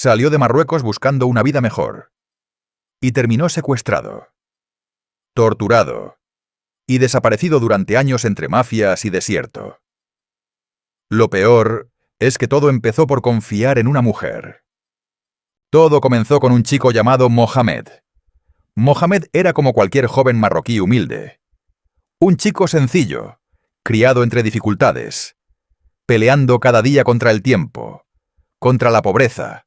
Salió de Marruecos buscando una vida mejor. Y terminó secuestrado, torturado y desaparecido durante años entre mafias y desierto. Lo peor es que todo empezó por confiar en una mujer. Todo comenzó con un chico llamado Mohamed. Mohamed era como cualquier joven marroquí humilde. Un chico sencillo, criado entre dificultades, peleando cada día contra el tiempo, contra la pobreza,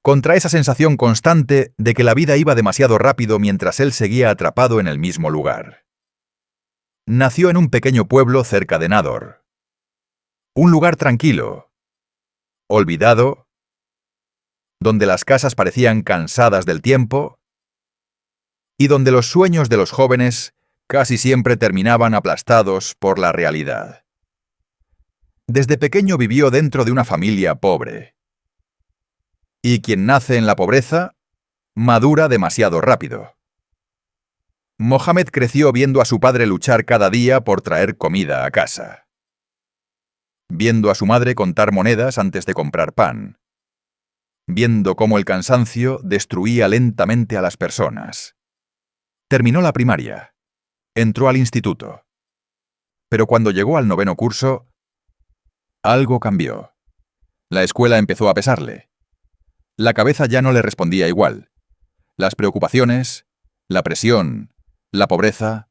contra esa sensación constante de que la vida iba demasiado rápido mientras él seguía atrapado en el mismo lugar. Nació en un pequeño pueblo cerca de Nador. Un lugar tranquilo, olvidado, donde las casas parecían cansadas del tiempo y donde los sueños de los jóvenes casi siempre terminaban aplastados por la realidad. Desde pequeño vivió dentro de una familia pobre. Y quien nace en la pobreza, madura demasiado rápido. Mohamed creció viendo a su padre luchar cada día por traer comida a casa. Viendo a su madre contar monedas antes de comprar pan. Viendo cómo el cansancio destruía lentamente a las personas. Terminó la primaria. Entró al instituto. Pero cuando llegó al 9º curso, algo cambió. La escuela empezó a pesarle. La cabeza ya no le respondía igual. Las preocupaciones, la presión, la pobreza,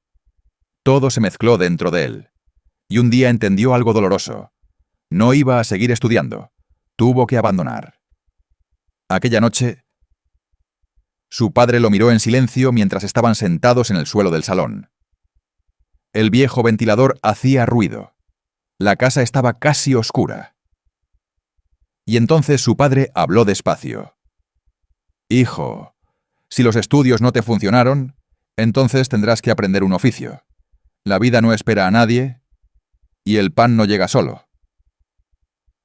todo se mezcló dentro de él. Y un día entendió algo doloroso. No iba a seguir estudiando. Tuvo que abandonar. Aquella noche, su padre lo miró en silencio mientras estaban sentados en el suelo del salón. El viejo ventilador hacía ruido. La casa estaba casi oscura. Y entonces su padre habló despacio. «Hijo, si los estudios no te funcionaron, entonces tendrás que aprender un oficio. La vida no espera a nadie y el pan no llega solo».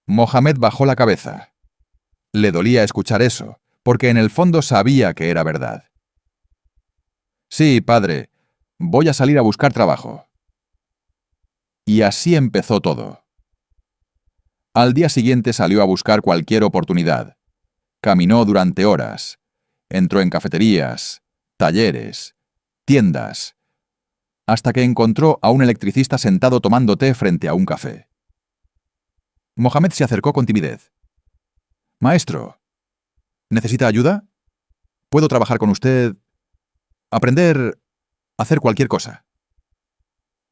Mohamed bajó la cabeza. Le dolía escuchar eso, porque en el fondo sabía que era verdad. «Sí, padre, voy a salir a buscar trabajo». Y así empezó todo. Al día siguiente salió a buscar cualquier oportunidad. Caminó durante horas. Entró en cafeterías, talleres, tiendas, hasta que encontró a un electricista sentado tomando té frente a un café. Mohamed se acercó con timidez. «Maestro, ¿necesita ayuda? ¿Puedo trabajar con usted? Aprender a hacer cualquier cosa».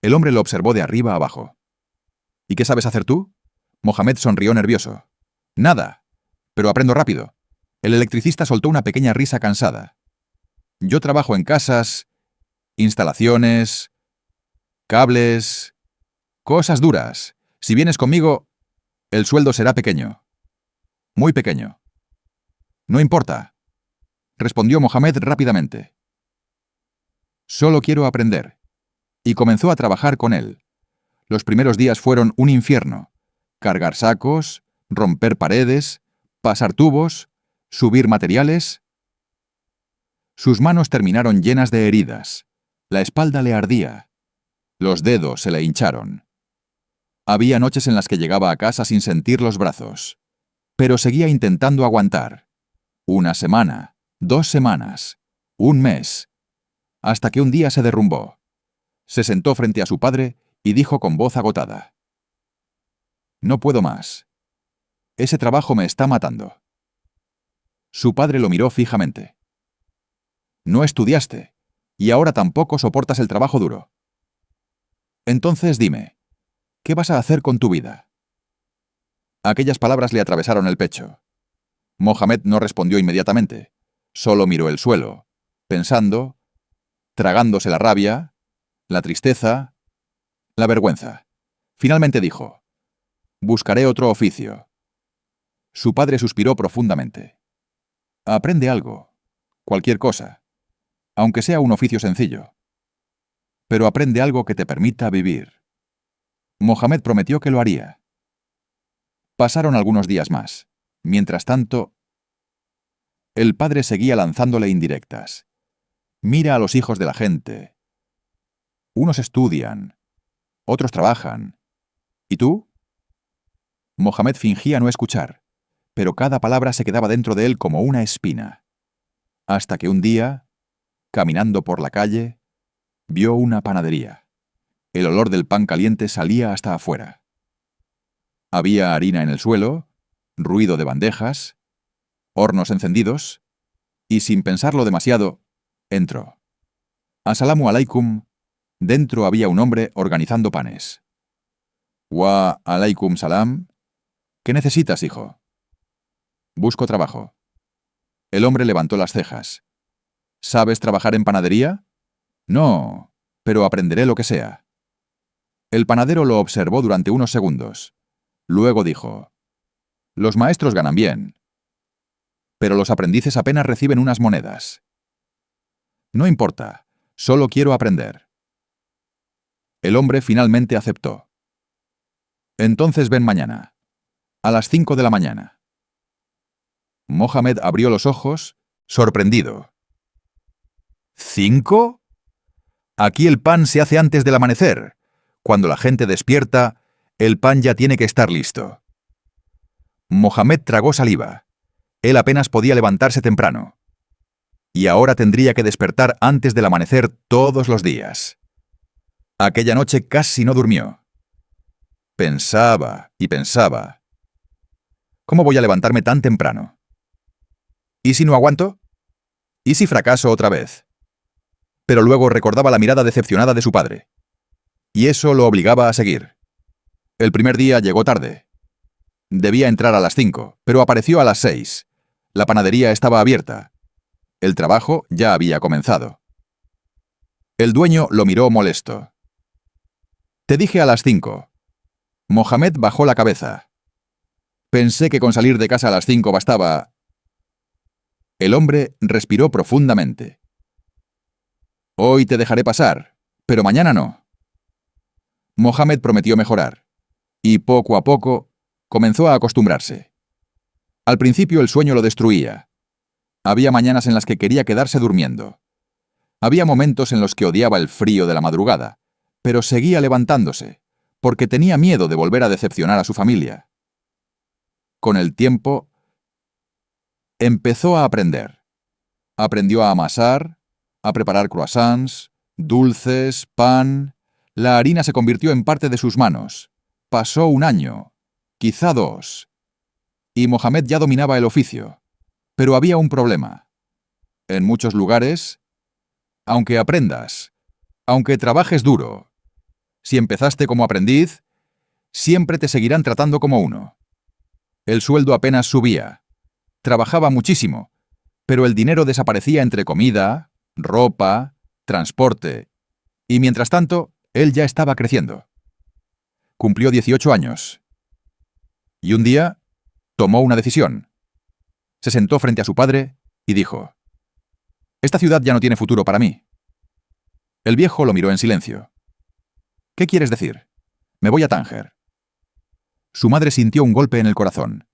El hombre lo observó de arriba a abajo. «¿Y qué sabes hacer tú?» Mohamed sonrió nervioso. «Nada, pero aprendo rápido». El electricista soltó una pequeña risa cansada. «Yo trabajo en casas, instalaciones, cables, cosas duras. Si vienes conmigo, el sueldo será pequeño. Muy pequeño». «No importa», respondió Mohamed rápidamente. «Solo quiero aprender». Y comenzó a trabajar con él. Los primeros días fueron un infierno. Cargar sacos, romper paredes, pasar tubos, subir materiales. Sus manos terminaron llenas de heridas. La espalda le ardía. Los dedos se le hincharon. Había noches en las que llegaba a casa sin sentir los brazos. Pero seguía intentando aguantar. 1 semana, 2 semanas, 1 mes. Hasta que un día se derrumbó. Se sentó frente a su padre y dijo con voz agotada: «No puedo más. Ese trabajo me está matando». Su padre lo miró fijamente. «No estudiaste, y ahora tampoco soportas el trabajo duro. Entonces dime, ¿qué vas a hacer con tu vida?». Aquellas palabras le atravesaron el pecho. Mohamed no respondió inmediatamente. Solo miró el suelo, pensando, tragándose la rabia, la tristeza, la vergüenza. Finalmente dijo: «Buscaré otro oficio». Su padre suspiró profundamente. «Aprende algo, cualquier cosa, aunque sea un oficio sencillo. Pero aprende algo que te permita vivir». Mohamed prometió que lo haría. Pasaron algunos días más. Mientras tanto, el padre seguía lanzándole indirectas. «Mira a los hijos de la gente. Unos estudian, otros trabajan. ¿Y tú?». Mohamed fingía no escuchar, pero cada palabra se quedaba dentro de él como una espina. Hasta que un día, caminando por la calle, vio una panadería. El olor del pan caliente salía hasta afuera. Había harina en el suelo, ruido de bandejas, hornos encendidos, y sin pensarlo demasiado, entró. Asalamu alaikum. Dentro había un hombre organizando panes. Wa alaikum salam. ¿Qué necesitas, hijo? Busco trabajo. El hombre levantó las cejas. ¿Sabes trabajar en panadería? No, pero aprenderé lo que sea. El panadero lo observó durante unos segundos. Luego dijo: los maestros ganan bien, pero los aprendices apenas reciben unas monedas. No importa, solo quiero aprender. El hombre finalmente aceptó. Entonces ven mañana, a las 5 de la mañana. Mohamed abrió los ojos, sorprendido. ¿5? Aquí el pan se hace antes del amanecer. Cuando la gente despierta, el pan ya tiene que estar listo. Mohamed tragó saliva. Él apenas podía levantarse temprano. Y ahora tendría que despertar antes del amanecer todos los días. Aquella noche casi no durmió. Pensaba y pensaba. ¿Cómo voy a levantarme tan temprano? ¿Y si no aguanto? ¿Y si fracaso otra vez? Pero luego recordaba la mirada decepcionada de su padre. Y eso lo obligaba a seguir. El primer día llegó tarde. Debía entrar a las 5, pero apareció a las 6. La panadería estaba abierta. El trabajo ya había comenzado. El dueño lo miró molesto. Te dije a las 5. Mohamed bajó la cabeza. Pensé que con salir de casa a las 5 bastaba. El hombre respiró profundamente. Hoy te dejaré pasar, pero mañana no. Mohamed prometió mejorar, y poco a poco comenzó a acostumbrarse. Al principio el sueño lo destruía. Había mañanas en las que quería quedarse durmiendo. Había momentos en los que odiaba el frío de la madrugada, pero seguía levantándose, porque tenía miedo de volver a decepcionar a su familia. Con el tiempo, empezó a aprender. Aprendió a amasar, a preparar croissants, dulces, pan. La harina se convirtió en parte de sus manos. Pasó un año, quizá 2. Y Mohamed ya dominaba el oficio. Pero había un problema. En muchos lugares, aunque aprendas, aunque trabajes duro, si empezaste como aprendiz, siempre te seguirán tratando como uno. El sueldo apenas subía. Trabajaba muchísimo, pero el dinero desaparecía entre comida, ropa, transporte. Y mientras tanto, él ya estaba creciendo. Cumplió 18 años. Y un día, tomó una decisión. Se sentó frente a su padre y dijo: «Esta ciudad ya no tiene futuro para mí». El viejo lo miró en silencio. «¿Qué quieres decir? Me voy a Tánger». Su madre sintió un golpe en el corazón.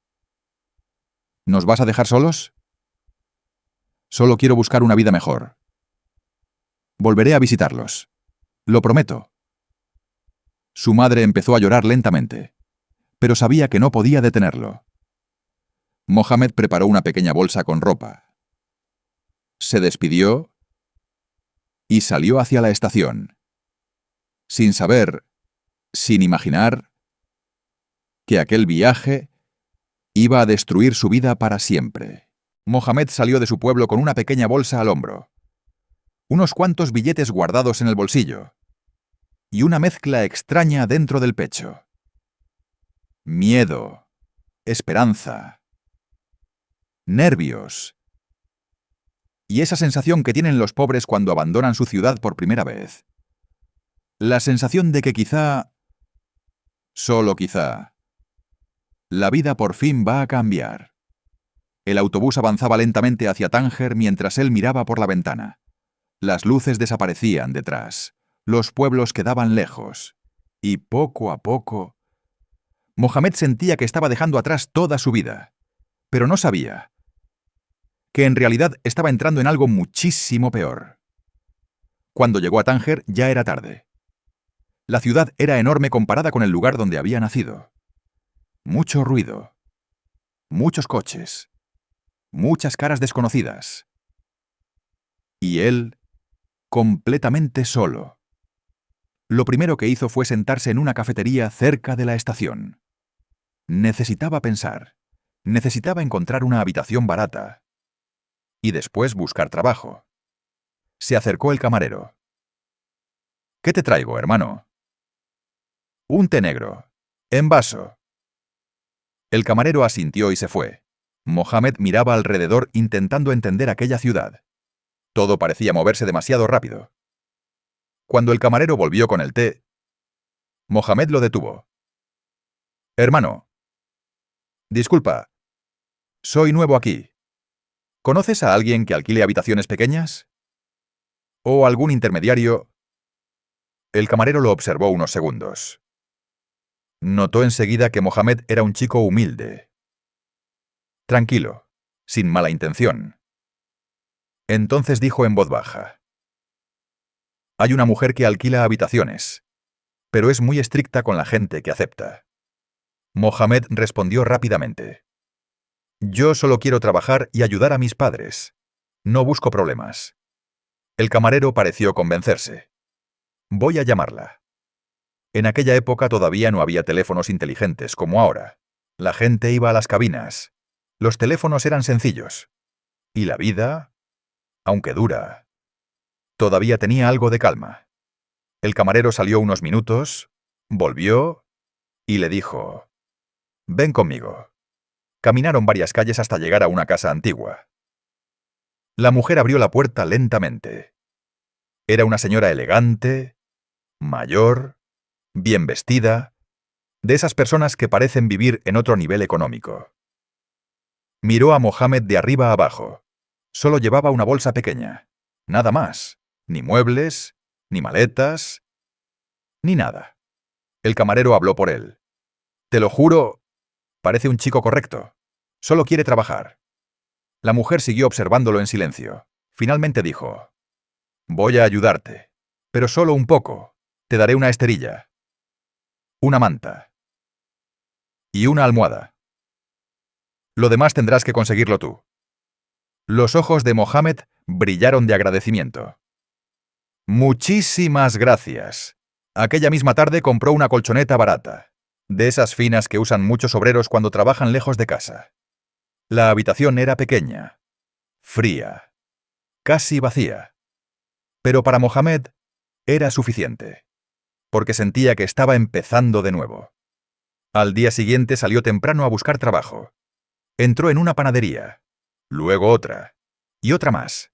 «¿Nos vas a dejar solos?» «Solo quiero buscar una vida mejor. Volveré a visitarlos. Lo prometo». Su madre empezó a llorar lentamente, pero sabía que no podía detenerlo. Mohamed preparó una pequeña bolsa con ropa. Se despidió y salió hacia la estación, sin saber, sin imaginar, que aquel viaje iba a destruir su vida para siempre. Mohamed salió de su pueblo con una pequeña bolsa al hombro, unos cuantos billetes guardados en el bolsillo, y una mezcla extraña dentro del pecho. Miedo, esperanza, nervios, y esa sensación que tienen los pobres cuando abandonan su ciudad por primera vez. La sensación de que quizá, solo quizá, la vida por fin va a cambiar. El autobús avanzaba lentamente hacia Tánger mientras él miraba por la ventana. Las luces desaparecían detrás. Los pueblos quedaban lejos. Y poco a poco, Mohamed sentía que estaba dejando atrás toda su vida. Pero no sabía que en realidad estaba entrando en algo muchísimo peor. Cuando llegó a Tánger ya era tarde. La ciudad era enorme comparada con el lugar donde había nacido. Mucho ruido. muchos coches, muchas caras desconocidas. Y él, completamente solo. Lo primero que hizo fue sentarse en una cafetería cerca de la estación. Necesitaba pensar. Necesitaba encontrar una habitación barata. Y después buscar trabajo. Se acercó el camarero. «¿Qué te traigo, hermano?» «Un té negro. En vaso». El camarero asintió y se fue. Mohamed miraba alrededor intentando entender aquella ciudad. Todo parecía moverse demasiado rápido. Cuando el camarero volvió con el té, Mohamed lo detuvo. «Hermano. Disculpa. Soy nuevo aquí. ¿Conoces a alguien que alquile habitaciones pequeñas? ¿O algún intermediario?» El camarero lo observó unos segundos. Notó enseguida que Mohamed era un chico humilde. Tranquilo, sin mala intención. Entonces dijo en voz baja: «Hay una mujer que alquila habitaciones, pero es muy estricta con la gente que acepta». Mohamed respondió rápidamente: «Yo solo quiero trabajar y ayudar a mis padres. No busco problemas». El camarero pareció convencerse. «Voy a llamarla». En aquella época todavía no había teléfonos inteligentes como ahora. La gente iba a las cabinas. Los teléfonos eran sencillos. Y la vida, aunque dura, todavía tenía algo de calma. El camarero salió unos minutos, volvió y le dijo: «Ven conmigo». Caminaron varias calles hasta llegar a una casa antigua. La mujer abrió la puerta lentamente. Era una señora elegante, mayor, bien vestida, de esas personas que parecen vivir en otro nivel económico. Miró a Mohamed de arriba a abajo. Solo llevaba una bolsa pequeña. Nada más. Ni muebles, ni maletas, ni nada. El camarero habló por él. «Te lo juro, parece un chico correcto. Solo quiere trabajar». La mujer siguió observándolo en silencio. Finalmente dijo: «Voy a ayudarte, pero solo un poco. Te daré una esterilla, una manta y una almohada. Lo demás tendrás que conseguirlo tú». Los ojos de Mohamed brillaron de agradecimiento. «Muchísimas gracias». Aquella misma tarde compró una colchoneta barata, de esas finas que usan muchos obreros cuando trabajan lejos de casa. La habitación era pequeña, fría, casi vacía. Pero para Mohamed era suficiente, porque sentía que estaba empezando de nuevo. Al día siguiente salió temprano a buscar trabajo. Entró en una panadería, luego otra, y otra más.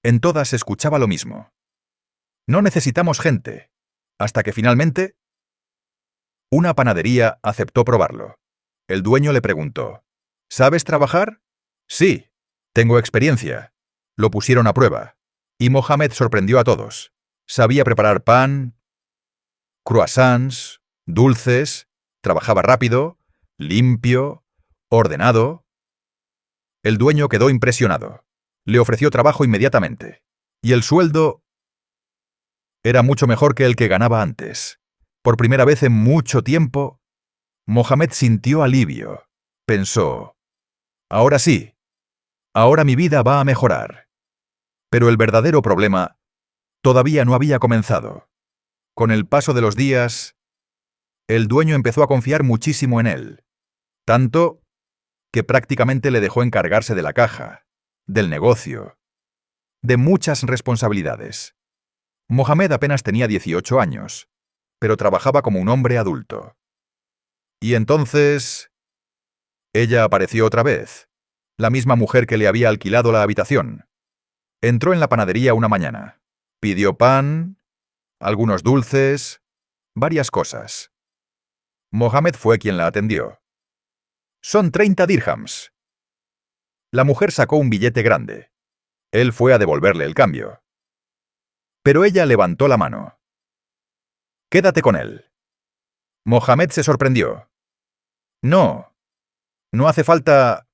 En todas se escuchaba lo mismo: «No necesitamos gente», hasta que finalmente una panadería aceptó probarlo. El dueño le preguntó: «¿Sabes trabajar?» «Sí, tengo experiencia». Lo pusieron a prueba, y Mohamed sorprendió a todos. Sabía preparar pan, croissants, dulces, trabajaba rápido, limpio, ordenado. El dueño quedó impresionado. Le ofreció trabajo inmediatamente. Y el sueldo era mucho mejor que el que ganaba antes. Por primera vez en mucho tiempo, Mohamed sintió alivio. Pensó: «Ahora sí, ahora mi vida va a mejorar». Pero el verdadero problema todavía no había comenzado. Con el paso de los días, el dueño empezó a confiar muchísimo en él. Tanto que prácticamente le dejó encargarse de la caja, del negocio, de muchas responsabilidades. Mohamed apenas tenía 18 años, pero trabajaba como un hombre adulto. Y entonces ella apareció otra vez, la misma mujer que le había alquilado la habitación. Entró en la panadería una mañana. Pidió pan, algunos dulces, varias cosas. Mohamed fue quien la atendió. «Son 30 dirhams». La mujer sacó un billete grande. Él fue a devolverle el cambio. Pero ella levantó la mano. «Quédate con él». Mohamed se sorprendió. «No, no hace falta».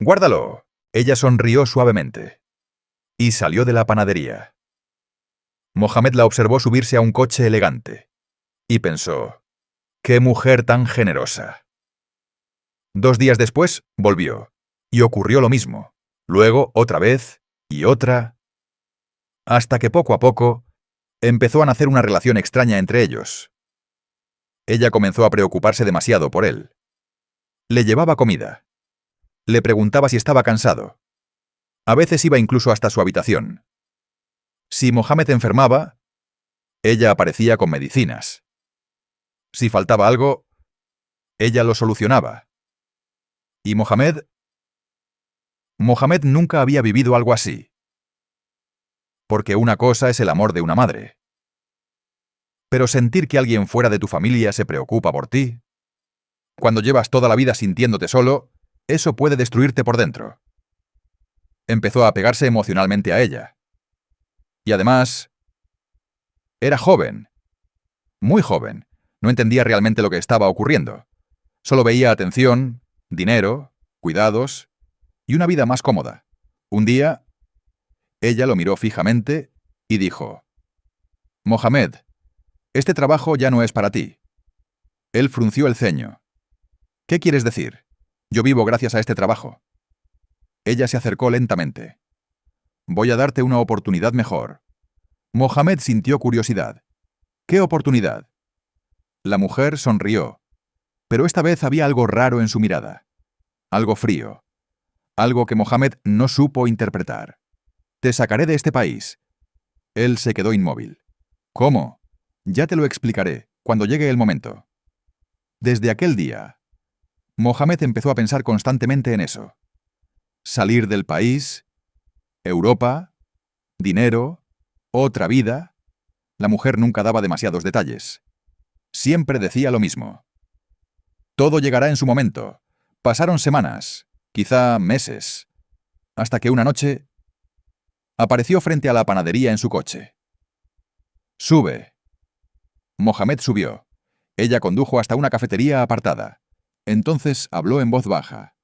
«Guárdalo». Ella sonrió suavemente. Y salió de la panadería. Mohamed la observó subirse a un coche elegante. Y pensó: «¡Qué mujer tan generosa!». 2 días después, volvió. Y ocurrió lo mismo. Luego, otra vez, y otra. Hasta que poco a poco, empezó a nacer una relación extraña entre ellos. Ella comenzó a preocuparse demasiado por él. Le llevaba comida. Le preguntaba si estaba cansado. A veces iba incluso hasta su habitación. Si Mohamed enfermaba, ella aparecía con medicinas. Si faltaba algo, ella lo solucionaba. Y Mohamed nunca había vivido algo así. Porque una cosa es el amor de una madre. Pero sentir que alguien fuera de tu familia se preocupa por ti, cuando llevas toda la vida sintiéndote solo, eso puede destruirte por dentro. Empezó a apegarse emocionalmente a ella. Y además, era joven. Muy joven. No entendía realmente lo que estaba ocurriendo. Solo veía atención, dinero, cuidados y una vida más cómoda. Un día, ella lo miró fijamente y dijo: «Mohamed, este trabajo ya no es para ti». Él frunció el ceño. «¿Qué quieres decir? Yo vivo gracias a este trabajo». Ella se acercó lentamente. «Voy a darte una oportunidad mejor». Mohamed sintió curiosidad. «¿Qué oportunidad?» La mujer sonrió, pero esta vez había algo raro en su mirada. Algo frío. Algo que Mohamed no supo interpretar. «Te sacaré de este país». Él se quedó inmóvil. «¿Cómo? Ya te lo explicaré, cuando llegue el momento». Desde aquel día, Mohamed empezó a pensar constantemente en eso. Salir del país, Europa, dinero, otra vida. La mujer nunca daba demasiados detalles. Siempre decía lo mismo. Todo llegará en su momento. Pasaron semanas, quizá meses, hasta que una noche apareció frente a la panadería en su coche. «Sube». Mohamed subió. Ella condujo hasta una cafetería apartada. Entonces habló en voz baja.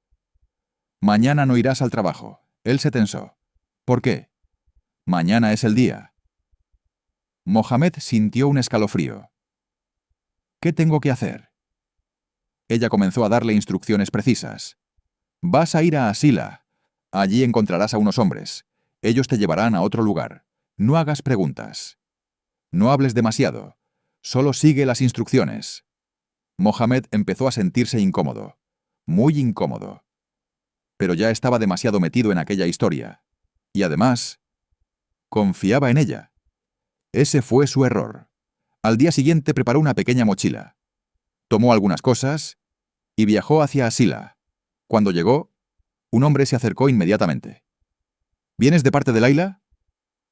«Mañana no irás al trabajo». Él se tensó. «¿Por qué?» «Mañana es el día». Mohamed sintió un escalofrío. «¿Qué tengo que hacer?» Ella comenzó a darle instrucciones precisas. «Vas a ir a Asila. Allí encontrarás a unos hombres. Ellos te llevarán a otro lugar. No hagas preguntas. No hables demasiado. Solo sigue las instrucciones». Mohamed empezó a sentirse incómodo. Muy incómodo. Pero ya estaba demasiado metido en aquella historia. Y además, confiaba en ella. Ese fue su error. Al día siguiente preparó una pequeña mochila. Tomó algunas cosas y viajó hacia Asila. Cuando llegó, un hombre se acercó inmediatamente. «¿Vienes de parte de Laila?»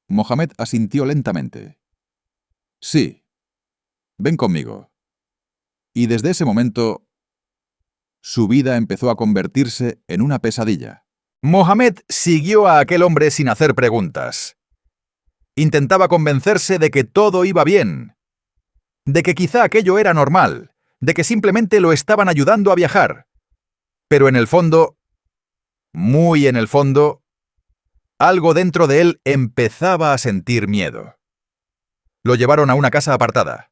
Mohamed asintió lentamente. «Sí. Ven conmigo». Y desde ese momento, su vida empezó a convertirse en una pesadilla. Mohamed siguió a aquel hombre sin hacer preguntas. Intentaba convencerse de que todo iba bien, de que quizá aquello era normal, de que simplemente lo estaban ayudando a viajar. Pero en el fondo, muy en el fondo, algo dentro de él empezaba a sentir miedo. Lo llevaron a una casa apartada.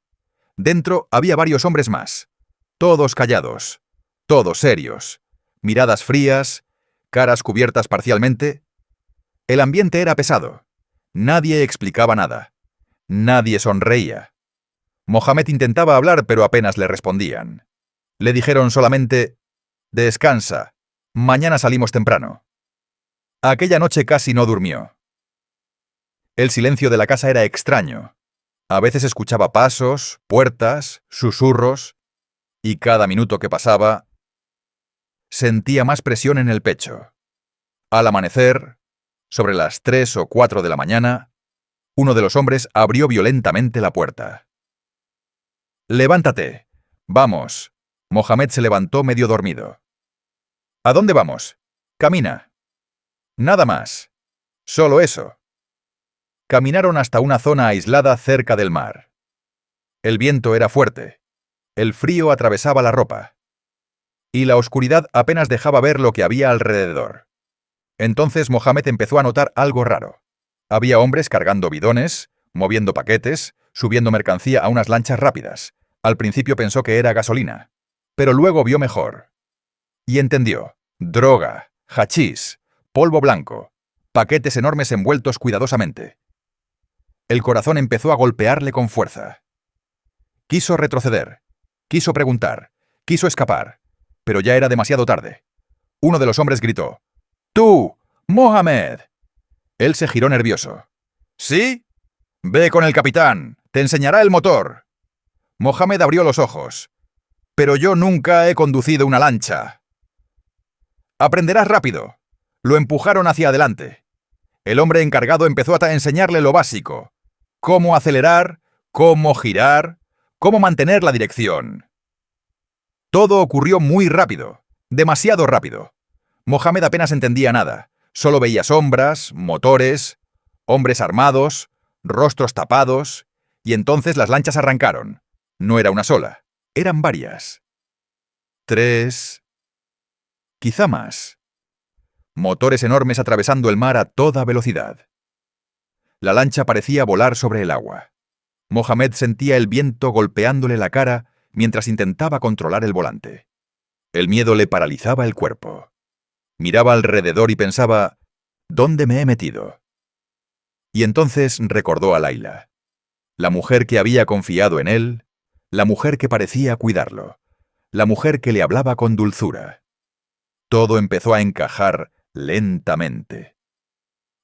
Dentro había varios hombres más, todos callados, todos serios, miradas frías, caras cubiertas parcialmente. El ambiente era pesado. Nadie explicaba nada. Nadie sonreía. Mohamed intentaba hablar, pero apenas le respondían. Le dijeron solamente: «Descansa, mañana salimos temprano». Aquella noche casi no durmió. El silencio de la casa era extraño. A veces escuchaba pasos, puertas, susurros, y cada minuto que pasaba, sentía más presión en el pecho. Al amanecer, sobre las 3 o 4 de la mañana, uno de los hombres abrió violentamente la puerta. «Levántate. Vamos». Mohamed se levantó medio dormido. «¿A dónde vamos?» «Camina». «Nada más. Solo eso». Caminaron hasta una zona aislada cerca del mar. El viento era fuerte. El frío atravesaba la ropa. Y la oscuridad apenas dejaba ver lo que había alrededor. Entonces Mohamed empezó a notar algo raro. Había hombres cargando bidones, moviendo paquetes, subiendo mercancía a unas lanchas rápidas. Al principio pensó que era gasolina, pero luego vio mejor. Y entendió. Droga, hachís, polvo blanco, paquetes enormes envueltos cuidadosamente. El corazón empezó a golpearle con fuerza. Quiso retroceder, quiso preguntar, quiso escapar, pero ya era demasiado tarde. Uno de los hombres gritó: ¡Tú, Mohamed! Él se giró nervioso. ¿Sí? Ve con el capitán, te enseñará el motor. Mohamed abrió los ojos. Pero yo nunca he conducido una lancha. Aprenderás rápido. Lo empujaron hacia adelante. El hombre encargado empezó a enseñarle lo básico: cómo acelerar, cómo girar, cómo mantener la dirección. Todo ocurrió muy rápido, demasiado rápido. Mohamed apenas entendía nada. Solo veía sombras, motores, hombres armados, rostros tapados, y entonces las lanchas arrancaron. No era una sola, eran varias. 3, quizá más. Motores enormes atravesando el mar a toda velocidad. La lancha parecía volar sobre el agua. Mohamed sentía el viento golpeándole la cara mientras intentaba controlar el volante. El miedo le paralizaba el cuerpo. Miraba alrededor y pensaba: ¿dónde me he metido? Y entonces recordó a Laila, la mujer que había confiado en él, la mujer que parecía cuidarlo, la mujer que le hablaba con dulzura. Todo empezó a encajar lentamente.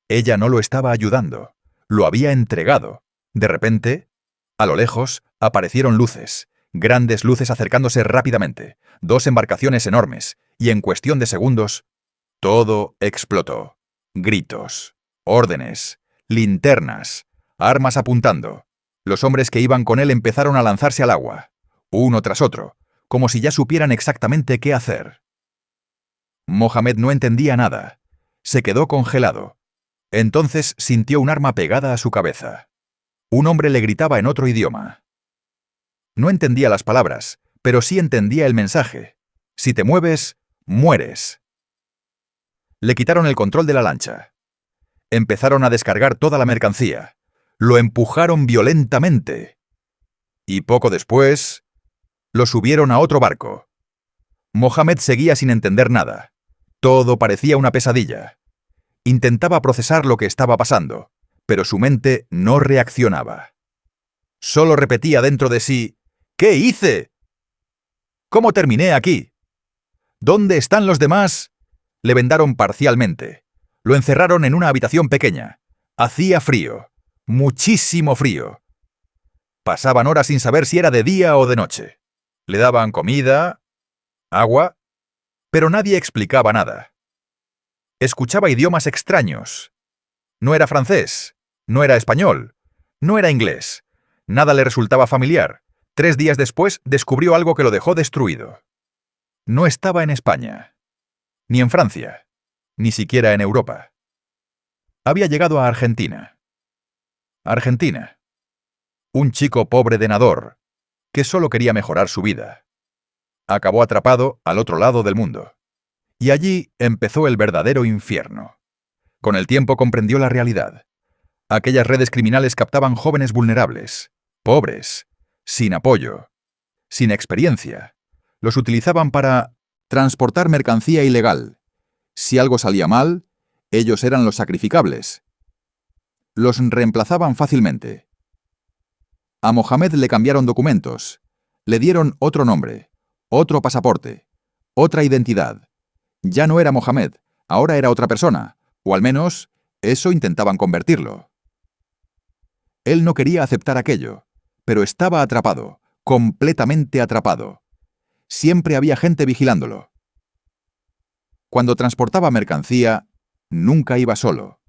Ella no lo estaba ayudando, lo había entregado. De repente, a lo lejos, aparecieron luces, grandes luces acercándose rápidamente, 2 embarcaciones enormes, y en cuestión de segundos, todo explotó. Gritos, órdenes, linternas, armas apuntando. Los hombres que iban con él empezaron a lanzarse al agua, uno tras otro, como si ya supieran exactamente qué hacer. Mohamed no entendía nada. Se quedó congelado. Entonces sintió un arma pegada a su cabeza. Un hombre le gritaba en otro idioma. No entendía las palabras, pero sí entendía el mensaje. Si te mueves, mueres. Le quitaron el control de la lancha. Empezaron a descargar toda la mercancía. Lo empujaron violentamente. Y poco después, lo subieron a otro barco. Mohamed seguía sin entender nada. Todo parecía una pesadilla. Intentaba procesar lo que estaba pasando, pero su mente no reaccionaba. Solo repetía dentro de sí: ¿qué hice? ¿Cómo terminé aquí? ¿Dónde están los demás? Le vendaron parcialmente. Lo encerraron en una habitación pequeña. Hacía frío, muchísimo frío. Pasaban horas sin saber si era de día o de noche. Le daban comida, agua, pero nadie explicaba nada. Escuchaba idiomas extraños. No era francés, no era español, no era inglés. Nada le resultaba familiar. 3 días después descubrió algo que lo dejó destruido. No estaba en España, ni en Francia, ni siquiera en Europa. Había llegado a Argentina. Argentina. Un chico pobre de nadador, que solo quería mejorar su vida. Acabó atrapado al otro lado del mundo. Y allí empezó el verdadero infierno. Con el tiempo comprendió la realidad. Aquellas redes criminales captaban jóvenes vulnerables, pobres, sin apoyo, sin experiencia. Los utilizaban para transportar mercancía ilegal. Si algo salía mal, ellos eran los sacrificables. Los reemplazaban fácilmente. A Mohamed le cambiaron documentos, le dieron otro nombre, otro pasaporte, otra identidad. Ya no era Mohamed, ahora era otra persona, o al menos eso intentaban convertirlo. Él no quería aceptar aquello, pero estaba atrapado, completamente atrapado. Siempre había gente vigilándolo. Cuando transportaba mercancía, nunca iba solo.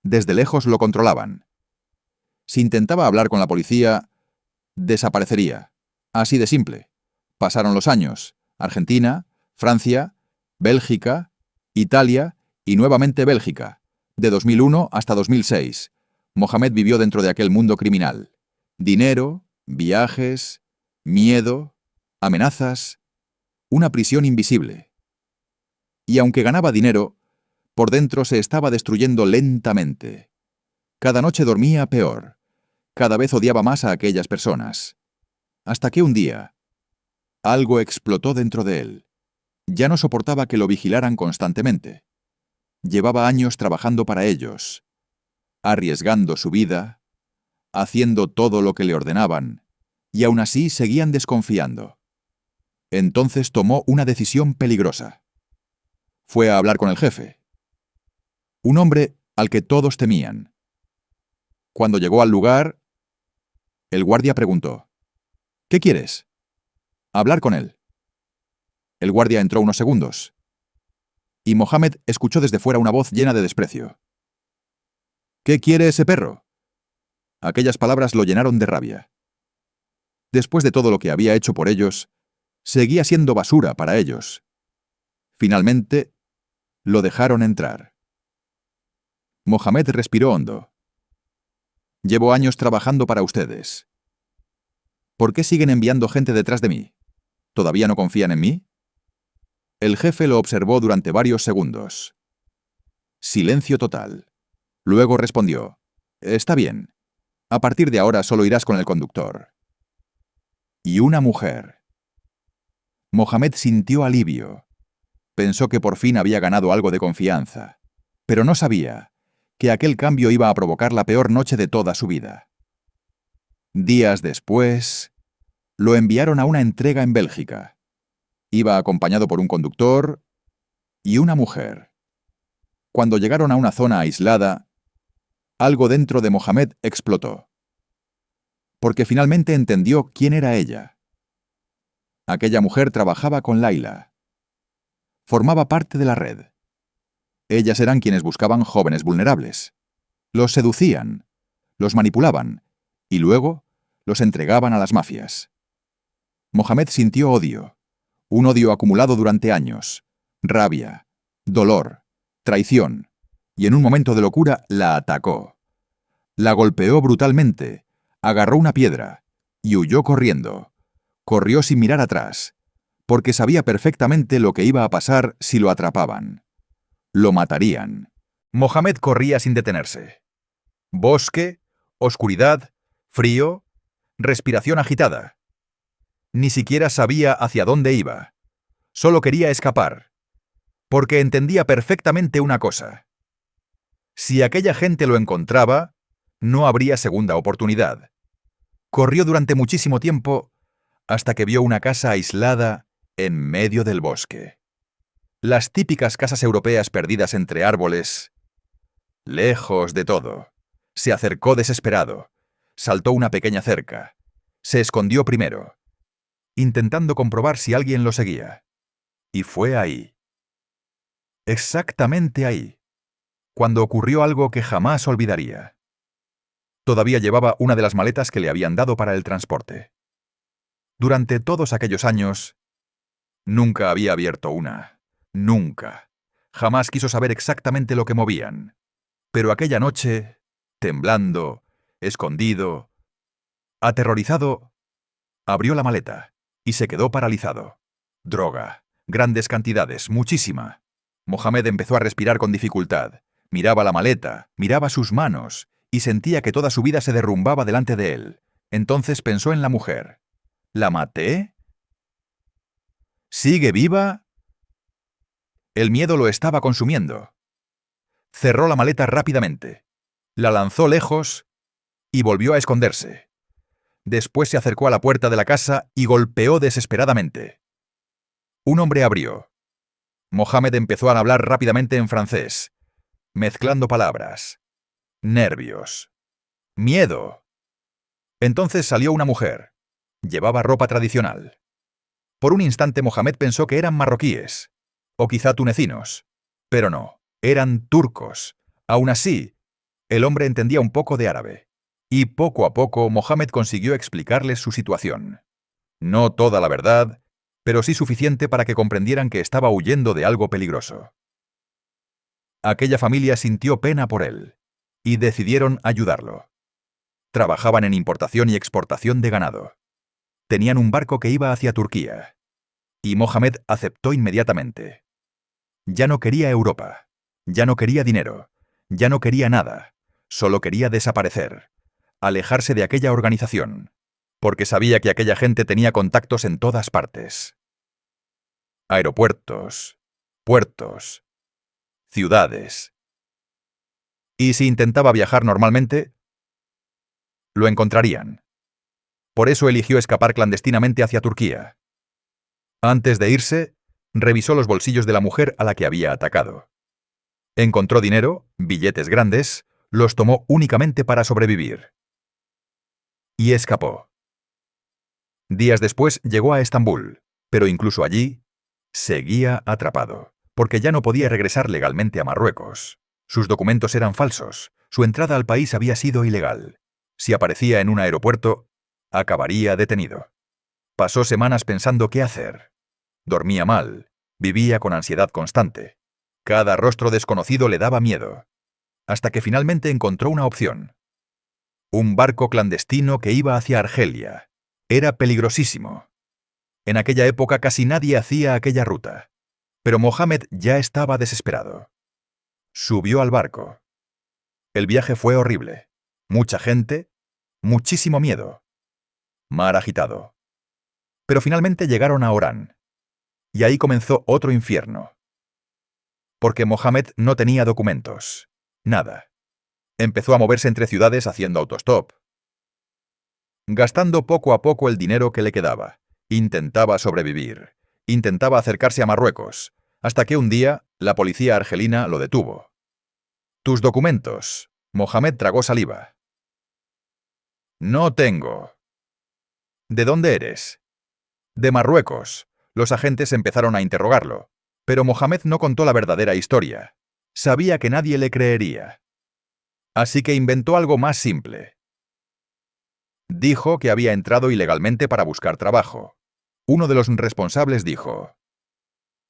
Desde lejos lo controlaban. Si intentaba hablar con la policía, desaparecería. Así de simple. Pasaron los años. Argentina, Francia, Bélgica, Italia y nuevamente Bélgica. De 2001 hasta 2006. Mohamed vivió dentro de aquel mundo criminal. Dinero, viajes, miedo, amenazas, una prisión invisible. Y aunque ganaba dinero, por dentro se estaba destruyendo lentamente. Cada noche dormía peor. Cada vez odiaba más a aquellas personas. Hasta que un día, algo explotó dentro de él. Ya no soportaba que lo vigilaran constantemente. Llevaba años trabajando para ellos, arriesgando su vida, haciendo todo lo que le ordenaban, y aún así seguían desconfiando. Entonces tomó una decisión peligrosa. Fue a hablar con el jefe, un hombre al que todos temían. Cuando llegó al lugar, el guardia preguntó: «¿Qué quieres?» «Hablar con él». El guardia entró unos segundos, y Mohamed escuchó desde fuera una voz llena de desprecio. «¿Qué quiere ese perro?» Aquellas palabras lo llenaron de rabia. Después de todo lo que había hecho por ellos, seguía siendo basura para ellos. Finalmente, lo dejaron entrar. Mohamed respiró hondo. «Llevo años trabajando para ustedes. ¿Por qué siguen enviando gente detrás de mí? ¿Todavía no confían en mí?» El jefe lo observó durante varios segundos. Silencio total. Luego respondió: «Está bien. A partir de ahora solo irás con el conductor». Y una mujer. Mohamed sintió alivio. Pensó que por fin había ganado algo de confianza, pero no sabía que aquel cambio iba a provocar la peor noche de toda su vida. Días después, lo enviaron a una entrega en Bélgica. Iba acompañado por un conductor y una mujer. Cuando llegaron a una zona aislada, algo dentro de Mohamed explotó. Porque finalmente entendió quién era ella. Aquella mujer trabajaba con Laila. Formaba parte de la red. Ellas eran quienes buscaban jóvenes vulnerables. Los seducían, los manipulaban y luego los entregaban a las mafias. Mohamed sintió odio, un odio acumulado durante años, rabia, dolor, traición, y en un momento de locura la atacó. La golpeó brutalmente, agarró una piedra y huyó corriendo. Corrió sin mirar atrás, porque sabía perfectamente lo que iba a pasar si lo atrapaban. Lo matarían. Mohamed corría sin detenerse. Bosque, oscuridad, frío, respiración agitada. Ni siquiera sabía hacia dónde iba. Solo quería escapar, porque entendía perfectamente una cosa. Si aquella gente lo encontraba, no habría segunda oportunidad. Corrió durante muchísimo tiempo hasta que vio una casa aislada en medio del bosque. Las típicas casas europeas perdidas entre árboles, lejos de todo. Se acercó desesperado, saltó una pequeña cerca, se escondió primero, intentando comprobar si alguien lo seguía. Y fue ahí. Exactamente ahí, cuando ocurrió algo que jamás olvidaría. Todavía llevaba una de las maletas que le habían dado para el transporte. Durante todos aquellos años, nunca había abierto una. Nunca. Jamás quiso saber exactamente lo que movían. Pero aquella noche, temblando, escondido, aterrorizado, abrió la maleta y se quedó paralizado. Droga. Grandes cantidades, muchísima. Mohamed empezó a respirar con dificultad. Miraba la maleta, miraba sus manos, y sentía que toda su vida se derrumbaba delante de él. Entonces pensó en la mujer. ¿La maté? ¿Sigue viva? El miedo lo estaba consumiendo. Cerró la maleta rápidamente, la lanzó lejos y volvió a esconderse. Después se acercó a la puerta de la casa y golpeó desesperadamente. Un hombre abrió. Mohamed empezó a hablar rápidamente en francés, mezclando palabras. Nervios. Miedo. Entonces salió una mujer. Llevaba ropa tradicional. Por un instante Mohamed pensó que eran marroquíes, o quizá tunecinos. Pero no, eran turcos. Aún así, el hombre entendía un poco de árabe. Y poco a poco Mohamed consiguió explicarles su situación. No toda la verdad, pero sí suficiente para que comprendieran que estaba huyendo de algo peligroso. Aquella familia sintió pena por él, y decidieron ayudarlo. Trabajaban en importación y exportación de ganado. Tenían un barco que iba hacia Turquía. Y Mohamed aceptó inmediatamente. Ya no quería Europa. Ya no quería dinero. Ya no quería nada. Solo quería desaparecer. Alejarse de aquella organización. Porque sabía que aquella gente tenía contactos en todas partes. aeropuertos, puertos, ciudades. Y si intentaba viajar normalmente, lo encontrarían. Por eso eligió escapar clandestinamente hacia Turquía. Antes de irse, revisó los bolsillos de la mujer a la que había atacado. Encontró dinero, billetes grandes, los tomó únicamente para sobrevivir. Y escapó. Días después llegó a Estambul, pero incluso allí, seguía atrapado, porque ya no podía regresar legalmente a Marruecos. Sus documentos eran falsos, su entrada al país había sido ilegal. Si aparecía en un aeropuerto, acabaría detenido. Pasó semanas pensando qué hacer. Dormía mal, vivía con ansiedad constante. Cada rostro desconocido le daba miedo. Hasta que finalmente encontró una opción. Un barco clandestino que iba hacia Argelia. Era peligrosísimo. En aquella época casi nadie hacía aquella ruta. Pero Mohamed ya estaba desesperado. Subió al barco. El viaje fue horrible. Mucha gente, muchísimo miedo. Mar agitado. Pero finalmente llegaron a Orán. Y ahí comenzó otro infierno. Porque Mohamed no tenía documentos. Nada. Empezó a moverse entre ciudades haciendo autostop. Gastando poco a poco el dinero que le quedaba. Intentaba sobrevivir. Intentaba acercarse a Marruecos. Hasta que un día, la policía argelina lo detuvo. «Tus documentos». Mohamed tragó saliva. «No tengo». «¿De dónde eres?» «De Marruecos». Los agentes empezaron a interrogarlo. Pero Mohamed no contó la verdadera historia. Sabía que nadie le creería. Así que inventó algo más simple. Dijo que había entrado ilegalmente para buscar trabajo. Uno de los responsables dijo: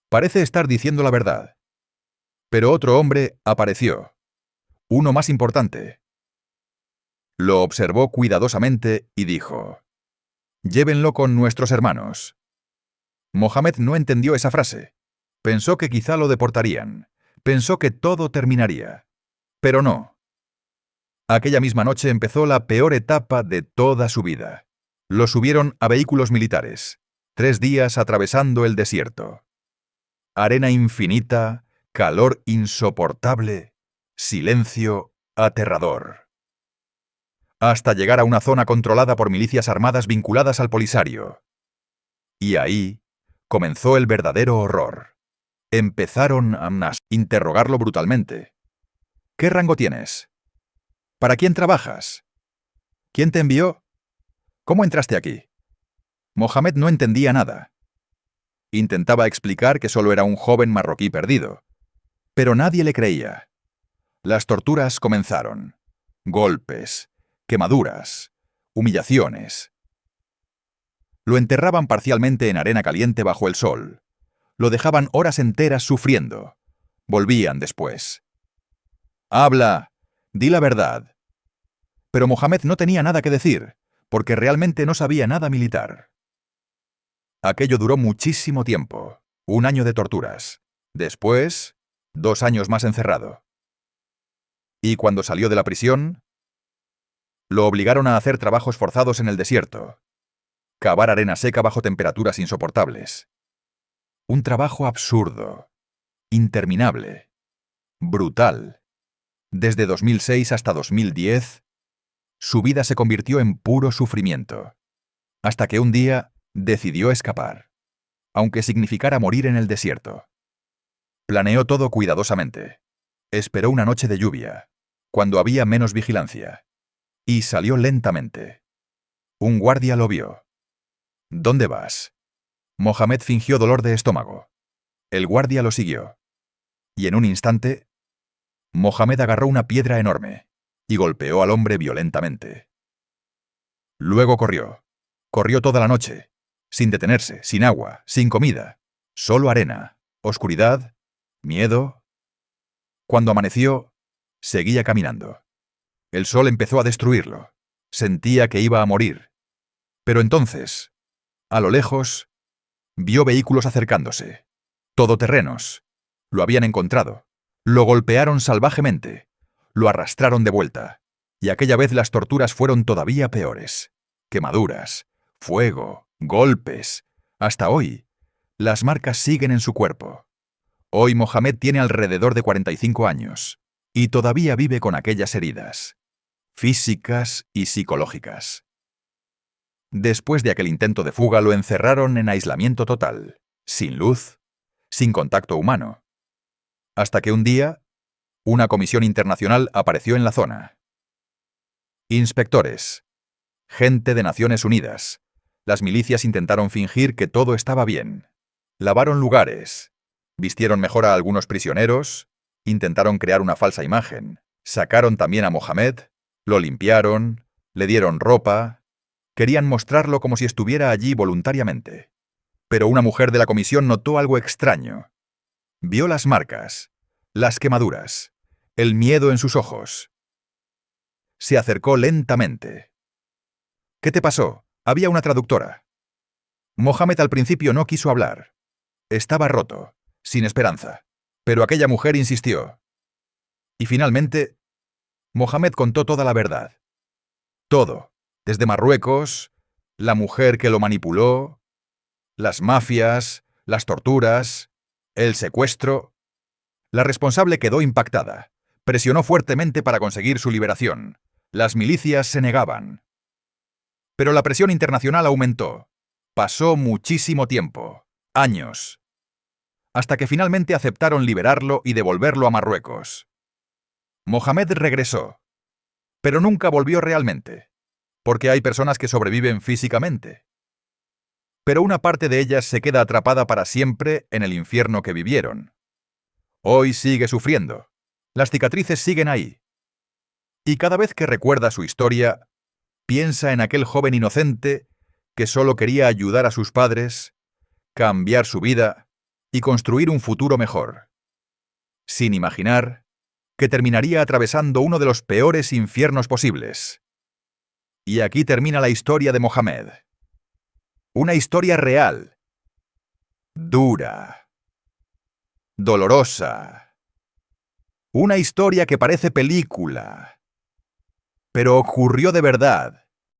«Parece estar diciendo la verdad». Pero otro hombre apareció. Uno más importante. Lo observó cuidadosamente y dijo: «Llévenlo con nuestros hermanos». Mohamed no entendió esa frase. Pensó que quizá lo deportarían. Pensó que todo terminaría. Pero no. Aquella misma noche empezó la peor etapa de toda su vida. Lo subieron a vehículos militares. 3 días atravesando el desierto. Arena infinita, calor insoportable, silencio aterrador. Hasta llegar a una zona controlada por milicias armadas vinculadas al Polisario. Y ahí comenzó el verdadero horror. Empezaron a interrogarlo brutalmente. «¿Qué rango tienes? ¿Para quién trabajas? ¿Quién te envió? ¿Cómo entraste aquí?» Mohamed no entendía nada. Intentaba explicar que solo era un joven marroquí perdido. Pero nadie le creía. Las torturas comenzaron. Golpes, quemaduras, humillaciones. Lo enterraban parcialmente en arena caliente bajo el sol. Lo dejaban horas enteras sufriendo. Volvían después. «Habla, di la verdad». Pero Mohamed no tenía nada que decir, porque realmente no sabía nada militar. Aquello duró muchísimo tiempo, 1 año de torturas. Después, 2 años más encerrado. Y cuando salió de la prisión, lo obligaron a hacer trabajos forzados en el desierto. Cavar arena seca bajo temperaturas insoportables. Un trabajo absurdo, interminable, brutal. Desde 2006 hasta 2010, su vida se convirtió en puro sufrimiento. Hasta que un día decidió escapar, aunque significara morir en el desierto. Planeó todo cuidadosamente. Esperó una noche de lluvia, cuando había menos vigilancia, y salió lentamente. Un guardia lo vio. «¿Dónde vas?» Mohamed fingió dolor de estómago. El guardia lo siguió. Y en un instante, Mohamed agarró una piedra enorme y golpeó al hombre violentamente. Luego corrió. Corrió toda la noche, sin detenerse, sin agua, sin comida. Solo arena, oscuridad, miedo. Cuando amaneció, seguía caminando. El sol empezó a destruirlo. Sentía que iba a morir. Pero entonces, a lo lejos, vio vehículos acercándose. Todoterrenos. Lo habían encontrado. Lo golpearon salvajemente. Lo arrastraron de vuelta. Y aquella vez las torturas fueron todavía peores. Quemaduras, fuego, golpes. Hasta hoy, Las marcas siguen en su cuerpo. Hoy Mohamed tiene alrededor de 45 años y todavía vive con aquellas heridas, físicas y psicológicas. Después de aquel intento de fuga lo encerraron en aislamiento total, sin luz, sin contacto humano. Hasta que un día, una comisión internacional apareció en la zona. Inspectores, gente de Naciones Unidas. Las milicias intentaron fingir que todo estaba bien. Lavaron lugares, vistieron mejor a algunos prisioneros, intentaron crear una falsa imagen. Sacaron también a Mohamed, lo limpiaron, le dieron ropa. Querían mostrarlo como si estuviera allí voluntariamente. Pero una mujer de la comisión notó algo extraño. Vio las marcas, las quemaduras, el miedo en sus ojos. Se acercó lentamente. ¿Qué te pasó? Había una traductora. Mohamed al principio no quiso hablar. Estaba roto, sin esperanza. Pero aquella mujer insistió. Y finalmente, Mohamed contó toda la verdad. Todo, desde Marruecos, la mujer que lo manipuló, las mafias, las torturas, el secuestro. La responsable quedó impactada. Presionó fuertemente para conseguir su liberación. Las milicias se negaban. Pero la presión internacional aumentó. Pasó muchísimo tiempo, años, hasta que finalmente aceptaron liberarlo y devolverlo a Marruecos. Mohamed regresó, pero nunca volvió realmente, porque hay personas que sobreviven físicamente. Pero una parte de ellas se queda atrapada para siempre en el infierno que vivieron. Hoy sigue sufriendo. Las cicatrices siguen ahí. Y cada vez que recuerda su historia, piensa en aquel joven inocente que solo quería ayudar a sus padres, cambiar su vida y construir un futuro mejor, sin imaginar que terminaría atravesando uno de los peores infiernos posibles. Y aquí termina la historia de Mohamed. Una historia real, dura, dolorosa. Una historia que parece película, pero ocurrió de verdad.